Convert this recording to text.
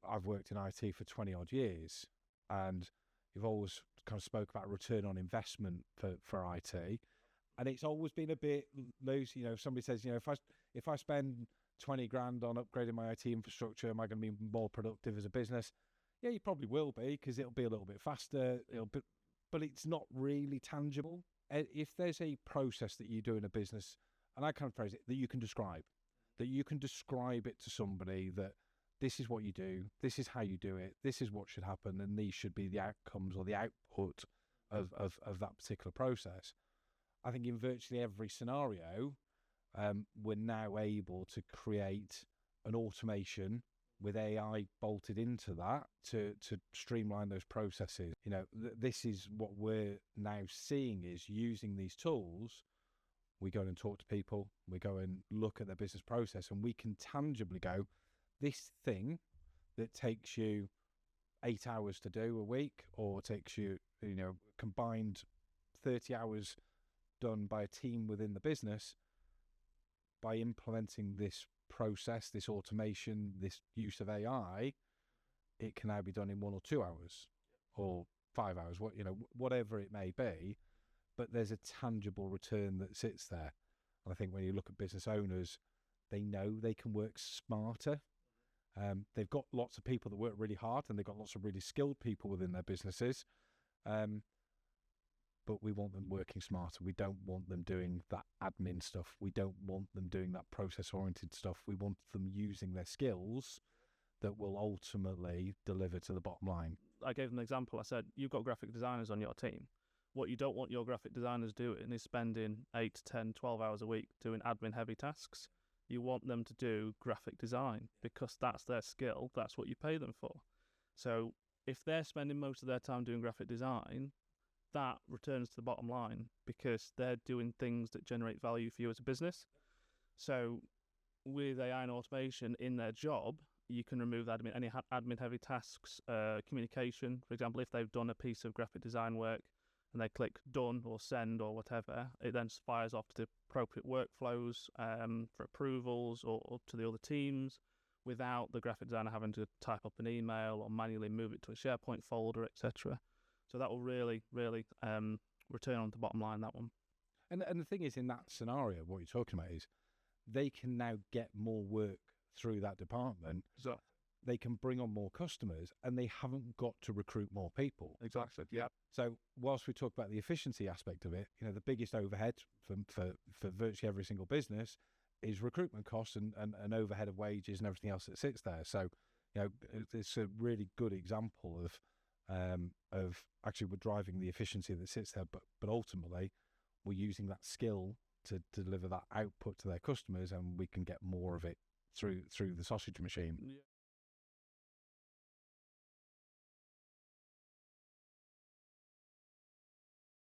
I've worked in IT for 20 odd years, and you've always kind of spoke about return on investment for IT. And it's always been a bit loose. If somebody says, if I spend 20 grand on upgrading my IT infrastructure, am I going to be more productive as a business? Yeah, you probably will be, because it'll be a little bit faster. But it's not really tangible. If there's a process that you do in a business, and I kind of phrase it, that you can describe it to somebody, that this is what you do, this is how you do it, this is what should happen, and these should be the outcomes or the output of that particular process. I think in virtually every scenario, we're now able to create an automation with AI bolted into that to streamline those processes. This is what we're now seeing, is using these tools. We go and talk to people, we go and look at their business process, and we can tangibly go, this thing that takes you 8 hours to do a week, or takes you, combined 30 hours done by a team within the business, by implementing this process, this automation, this use of AI, it can now be done in 1 or 2 hours or 5 hours, whatever it may be. But there's a tangible return that sits there. And I think when you look at business owners, they know they can work smarter. They've got lots of people that work really hard, and they've got lots of really skilled people within their businesses. But we want them working smarter. We don't want them doing that admin stuff. We don't want them doing that process-oriented stuff. We want them using their skills that will ultimately deliver to the bottom line. I gave them an example. I said, you've got graphic designers on your team. What you don't want your graphic designers doing is spending 8 to 10, 12 hours a week doing admin-heavy tasks. You want them to do graphic design, because that's their skill. That's what you pay them for. So if they're spending most of their time doing graphic design, that returns to the bottom line, because they're doing things that generate value for you as a business. So with AI and automation in their job, you can remove any admin-heavy tasks, communication. For example, if they've done a piece of graphic design work and they click done or send or whatever, it then fires off to the appropriate workflows for approvals or to the other teams, without the graphic designer having to type up an email or manually move it to a SharePoint folder, etc. So that will really, really return on the bottom line, that one. And the thing is, in that scenario, what you're talking about is they can now get more work through that department. So they can bring on more customers, and they haven't got to recruit more people. Exactly. Yeah. So whilst we talk about the efficiency aspect of it, the biggest overhead for virtually every single business is recruitment costs and overhead of wages and everything else that sits there. So, it's a really good example of actually we're driving the efficiency that sits there, but ultimately we're using that skill to deliver that output to their customers, and we can get more of it through the sausage machine. Yeah.